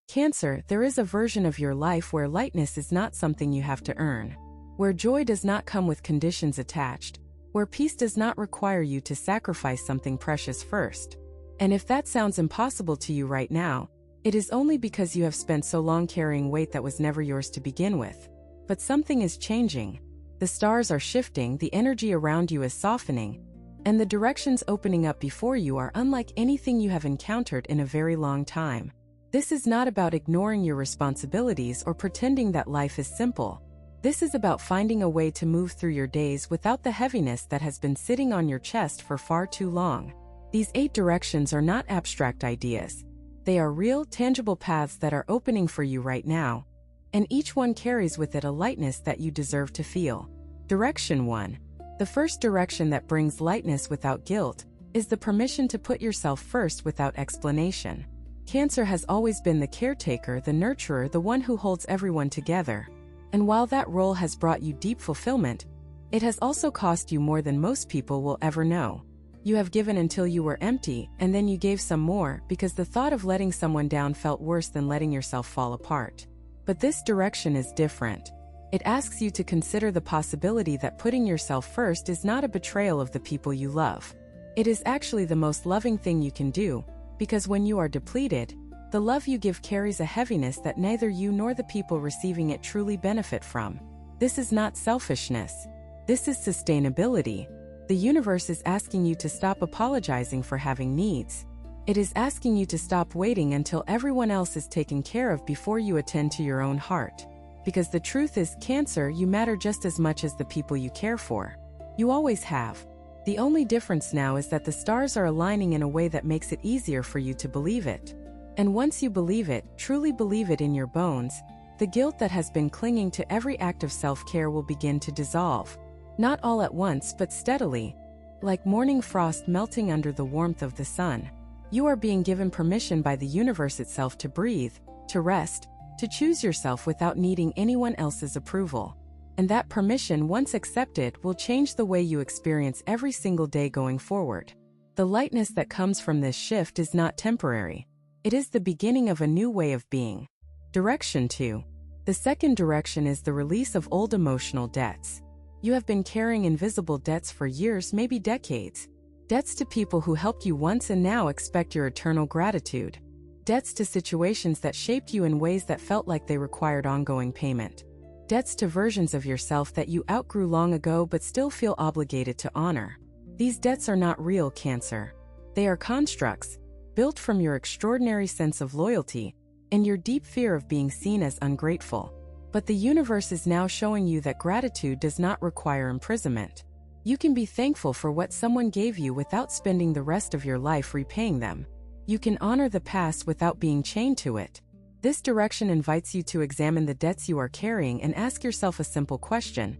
Cancer, there is a version of your life where lightness is not something you have to earn, where joy does not come with conditions attached, where peace does not require you to sacrifice something precious first. And if that sounds impossible to you right now, it is only because you have spent so long carrying weight that was never yours to begin with. But something is changing. The stars are shifting, the energy around you is softening, and the directions opening up before you are unlike anything you have encountered in a very long time. This is not about ignoring your responsibilities or pretending that life is simple. This is about finding a way to move through your days without the heaviness that has been sitting on your chest for far too long. These 8 directions are not abstract ideas. They are real, tangible paths that are opening for you right now, and each one carries with it a lightness that you deserve to feel. Direction 1. The first direction that brings lightness without guilt is the permission to put yourself first without explanation. Cancer has always been the caretaker, the nurturer, the one who holds everyone together. And while that role has brought you deep fulfillment, it has also cost you more than most people will ever know. You have given until you were empty, and then you gave some more because the thought of letting someone down felt worse than letting yourself fall apart. But this direction is different. It asks you to consider the possibility that putting yourself first is not a betrayal of the people you love. It is actually the most loving thing you can do, because when you are depleted, the love you give carries a heaviness that neither you nor the people receiving it truly benefit from. This is not selfishness. This is sustainability. The universe is asking you to stop apologizing for having needs. It is asking you to stop waiting until everyone else is taken care of before you attend to your own heart. Because the truth is, Cancer, you matter just as much as the people you care for. You always have. The only difference now is that the stars are aligning in a way that makes it easier for you to believe it. And once you believe it, truly believe it in your bones, the guilt that has been clinging to every act of self-care will begin to dissolve. Not all at once, but steadily, like morning frost melting under the warmth of the sun. You are being given permission by the universe itself to breathe, to rest, to choose yourself without needing anyone else's approval. And that permission, once accepted, will change the way you experience every single day going forward. The lightness that comes from this shift is not temporary. It is the beginning of a new way of being. Direction 2. The second direction is the release of old emotional debts. You have been carrying invisible debts for years, maybe decades. Debts to people who helped you once and now expect your eternal gratitude. Debts to situations that shaped you in ways that felt like they required ongoing payment. Debts to versions of yourself that you outgrew long ago but still feel obligated to honor. These debts are not real, Cancer. They are constructs, built from your extraordinary sense of loyalty and your deep fear of being seen as ungrateful. But the universe is now showing you that gratitude does not require imprisonment. You can be thankful for what someone gave you without spending the rest of your life repaying them. You can honor the past without being chained to it. This direction invites you to examine the debts you are carrying and ask yourself a simple question.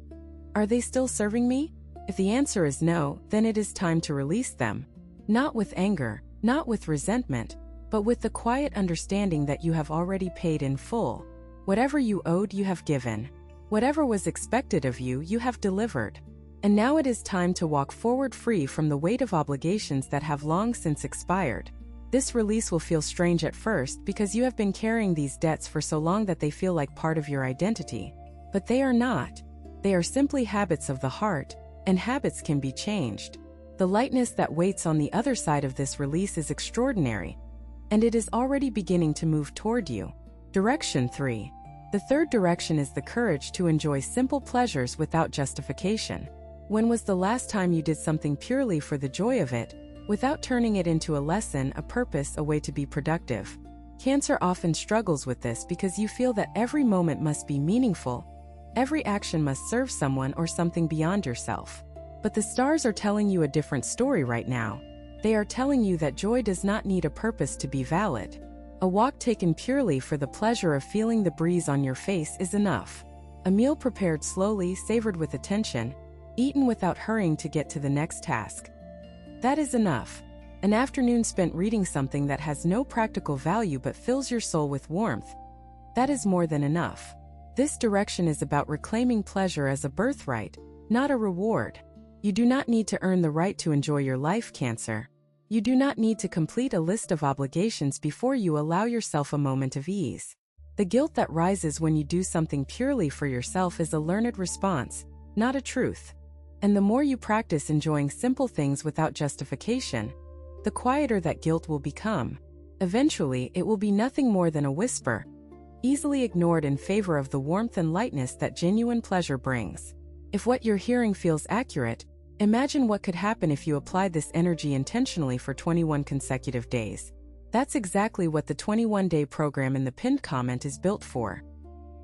Are they still serving me? If the answer is no, then it is time to release them. Not with anger, not with resentment, but with the quiet understanding that you have already paid in full. Whatever you owed, you have given. Whatever was expected of you, you have delivered. And now it is time to walk forward free from the weight of obligations that have long since expired. This release will feel strange at first because you have been carrying these debts for so long that they feel like part of your identity. But they are not. They are simply habits of the heart, and habits can be changed. The lightness that waits on the other side of this release is extraordinary, and it is already beginning to move toward you. Direction 3. The third direction is the courage to enjoy simple pleasures without justification. When was the last time you did something purely for the joy of it, without turning it into a lesson, a purpose, a way to be productive? Cancer often struggles with this because you feel that every moment must be meaningful, every action must serve someone or something beyond yourself. But the stars are telling you a different story right now. They are telling you that joy does not need a purpose to be valid. A walk taken purely for the pleasure of feeling the breeze on your face is enough. A meal prepared slowly, savored with attention, eaten without hurrying to get to the next task. That is enough. An afternoon spent reading something that has no practical value but fills your soul with warmth. That is more than enough. This direction is about reclaiming pleasure as a birthright, not a reward. You do not need to earn the right to enjoy your life, Cancer. You do not need to complete a list of obligations before you allow yourself a moment of ease. The guilt that rises when you do something purely for yourself is a learned response, not a truth. And the more you practice enjoying simple things without justification, the quieter that guilt will become. Eventually, it will be nothing more than a whisper, easily ignored in favor of the warmth and lightness that genuine pleasure brings. If what you're hearing feels accurate, imagine what could happen if you applied this energy intentionally for 21 consecutive days. That's exactly what the 21-day program in the pinned comment is built for.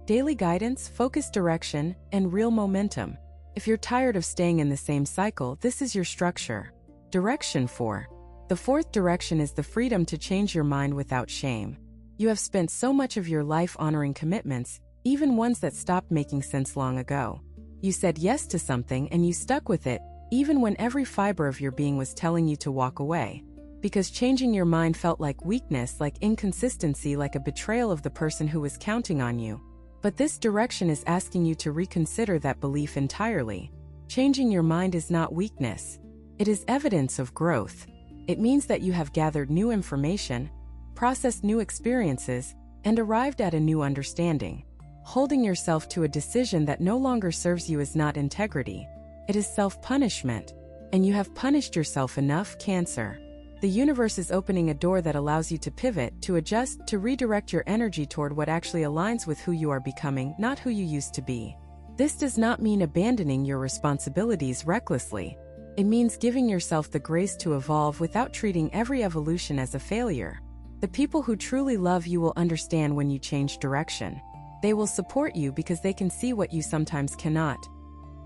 Daily guidance, focused direction, and real momentum. If you're tired of staying in the same cycle, this is your structure. Direction 4. The fourth direction is the freedom to change your mind without shame. You have spent so much of your life honoring commitments, even ones that stopped making sense long ago. You said yes to something and you stuck with it, even when every fiber of your being was telling you to walk away. Because changing your mind felt like weakness, like inconsistency, like a betrayal of the person who was counting on you. But this direction is asking you to reconsider that belief entirely. Changing your mind is not weakness. It is evidence of growth. It means that you have gathered new information, processed new experiences, and arrived at a new understanding. Holding yourself to a decision that no longer serves you is not integrity. It is self-punishment. And you have punished yourself enough, Cancer. The universe is opening a door that allows you to pivot, to adjust, to redirect your energy toward what actually aligns with who you are becoming, not who you used to be. This does not mean abandoning your responsibilities recklessly. It means giving yourself the grace to evolve without treating every evolution as a failure. The people who truly love you will understand when you change direction. They will support you because they can see what you sometimes cannot.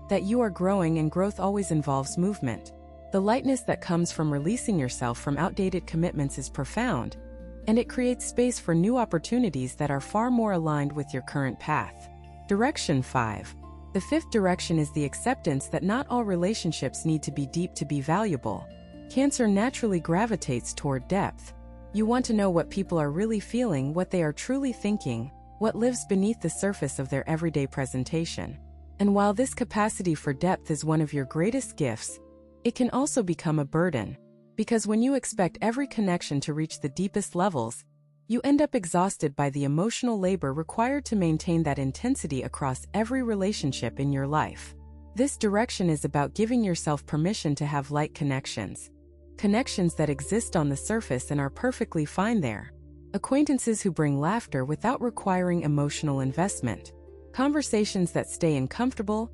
That you are growing, and growth always involves movement. The lightness that comes from releasing yourself from outdated commitments is profound, and it creates space for new opportunities that are far more aligned with your current path. Direction 5. The fifth direction is the acceptance that not all relationships need to be deep to be valuable. Cancer naturally gravitates toward depth. You want to know what people are really feeling, what they are truly thinking, what lives beneath the surface of their everyday presentation. And while this capacity for depth is one of your greatest gifts, it can also become a burden. Because when you expect every connection to reach the deepest levels, you end up exhausted by the emotional labor required to maintain that intensity across every relationship in your life. This direction is about giving yourself permission to have light connections. Connections that exist on the surface and are perfectly fine there. Acquaintances who bring laughter without requiring emotional investment. Conversations that stay in comfortable,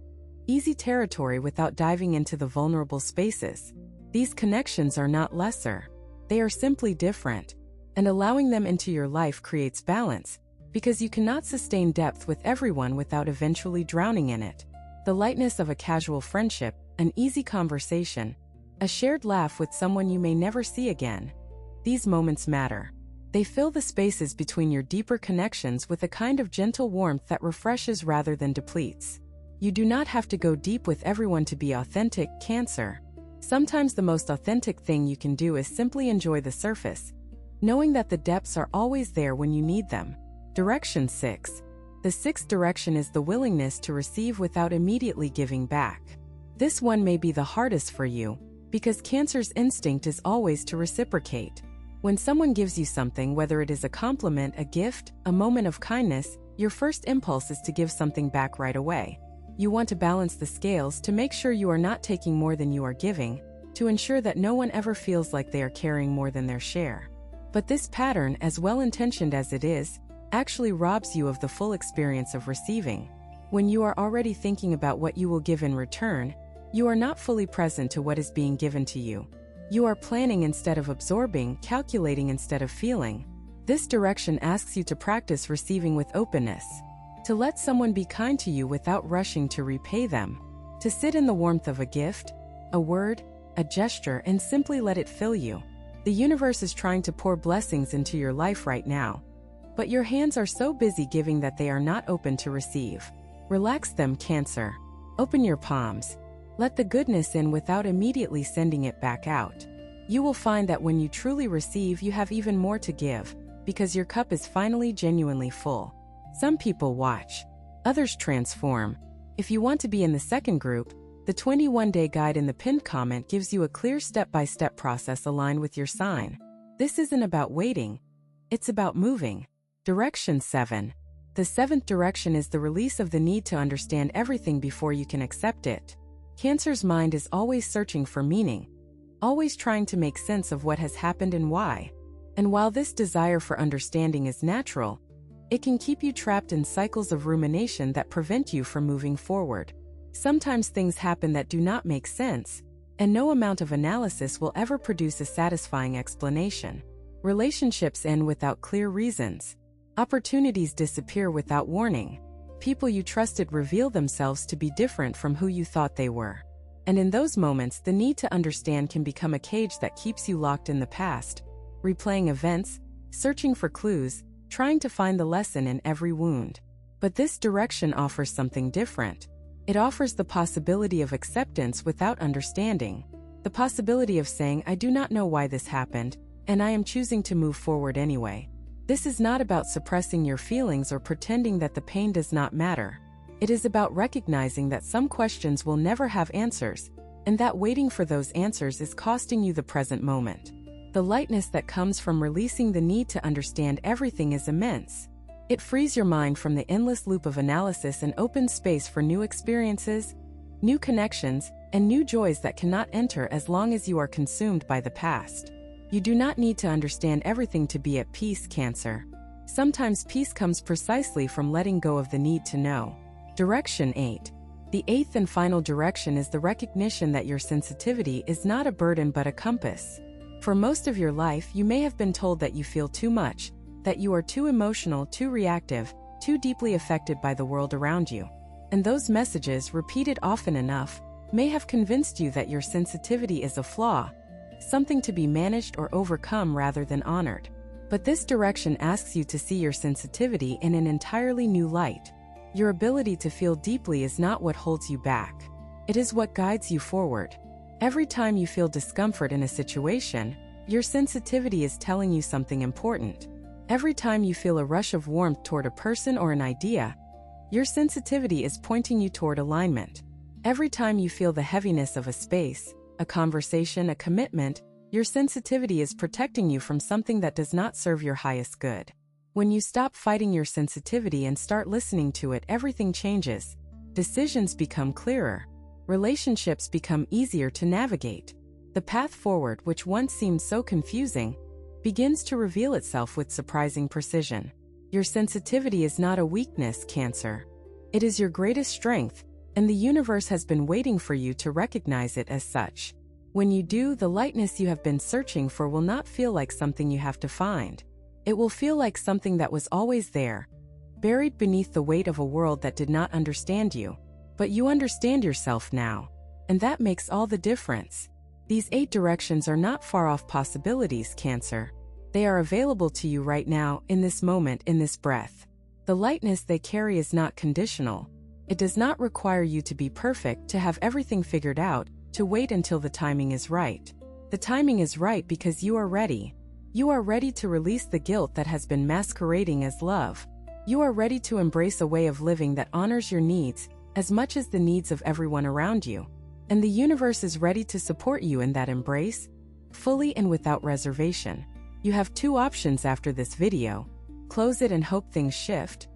easy territory without diving into the vulnerable spaces. These connections are not lesser. They are simply different. And allowing them into your life creates balance, because you cannot sustain depth with everyone without eventually drowning in it. The lightness of a casual friendship, an easy conversation, a shared laugh with someone you may never see again. These moments matter. They fill the spaces between your deeper connections with a kind of gentle warmth that refreshes rather than depletes. You do not have to go deep with everyone to be authentic, Cancer. Sometimes the most authentic thing you can do is simply enjoy the surface, knowing that the depths are always there when you need them. Direction 6. The sixth direction is the willingness to receive without immediately giving back. This one may be the hardest for you, because Cancer's instinct is always to reciprocate. When someone gives you something, whether it is a compliment, a gift, a moment of kindness, your first impulse is to give something back right away. You want to balance the scales to make sure you are not taking more than you are giving, to ensure that no one ever feels like they are carrying more than their share. But this pattern, as well-intentioned as it is, actually robs you of the full experience of receiving. When you are already thinking about what you will give in return, you are not fully present to what is being given to you. You are planning instead of absorbing, calculating instead of feeling. This direction asks you to practice receiving with openness, to let someone be kind to you without rushing to repay them, to sit in the warmth of a gift, a word, a gesture, and simply let it fill you. The universe is trying to pour blessings into your life right now, but your hands are so busy giving that they are not open to receive. Relax them, Cancer. Open your palms. Let the goodness in without immediately sending it back out. You will find that when you truly receive, you have even more to give, because your cup is finally genuinely full. Some people watch, others transform. If you want to be in the second group, The 21-day guide in the pinned comment gives you a clear step-by-step process aligned with your sign. This isn't about waiting. It's about moving. Direction 7. The 7th direction is the release of the need to understand everything before you can accept it. Cancer's mind is always searching for meaning, always trying to make sense of what has happened and why. And while this desire for understanding is natural, it can keep you trapped in cycles of rumination that prevent you from moving forward. Sometimes things happen that do not make sense, and no amount of analysis will ever produce a satisfying explanation. Relationships end without clear reasons. Opportunities disappear without warning. People you trusted reveal themselves to be different from who you thought they were. And in those moments, the need to understand can become a cage that keeps you locked in the past, replaying events, searching for clues, trying to find the lesson in every wound. But this direction offers something different. It offers the possibility of acceptance without understanding. The possibility of saying, I do not know why this happened, and I am choosing to move forward anyway. This is not about suppressing your feelings or pretending that the pain does not matter. It is about recognizing that some questions will never have answers, and that waiting for those answers is costing you the present moment. The lightness that comes from releasing the need to understand everything is immense. It frees your mind from the endless loop of analysis and opens space for new experiences, new connections, and new joys that cannot enter as long as you are consumed by the past. You do not need to understand everything to be at peace, Cancer. Sometimes peace comes precisely from letting go of the need to know. Direction 8. The 8th and final direction is the recognition that your sensitivity is not a burden but a compass. For most of your life, you may have been told that you feel too much, that you are too emotional, too reactive, too deeply affected by the world around you. And those messages, repeated often enough, may have convinced you that your sensitivity is a flaw, something to be managed or overcome rather than honored. But this direction asks you to see your sensitivity in an entirely new light. Your ability to feel deeply is not what holds you back. It is what guides you forward. Every time you feel discomfort in a situation, your sensitivity is telling you something important. Every time you feel a rush of warmth toward a person or an idea, your sensitivity is pointing you toward alignment. Every time you feel the heaviness of a space, a conversation, a commitment, your sensitivity is protecting you from something that does not serve your highest good. When you stop fighting your sensitivity and start listening to it, everything changes. Decisions become clearer. Relationships become easier to navigate. The path forward, which once seemed so confusing, begins to reveal itself with surprising precision. Your sensitivity is not a weakness, Cancer. It is your greatest strength, and the universe has been waiting for you to recognize it as such. When you do, the lightness you have been searching for will not feel like something you have to find. It will feel like something that was always there, buried beneath the weight of a world that did not understand you. But you understand yourself now, and that makes all the difference. These 8 directions are not far-off possibilities, Cancer. They are available to you right now, in this moment, in this breath. The lightness they carry is not conditional. It does not require you to be perfect, to have everything figured out, to wait until the timing is right. The timing is right because you are ready. You are ready to release the guilt that has been masquerading as love. You are ready to embrace a way of living that honors your needs as much as the needs of everyone around you. And the universe is ready to support you in that embrace, fully and without reservation. You have 2 options after this video: close it and hope things shift,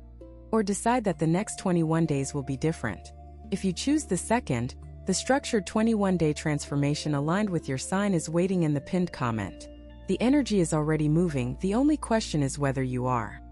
or decide that the next 21 days will be different. If you choose the second, the structured 21-day transformation aligned with your sign is waiting in the pinned comment. The energy is already moving, the only question is whether you are.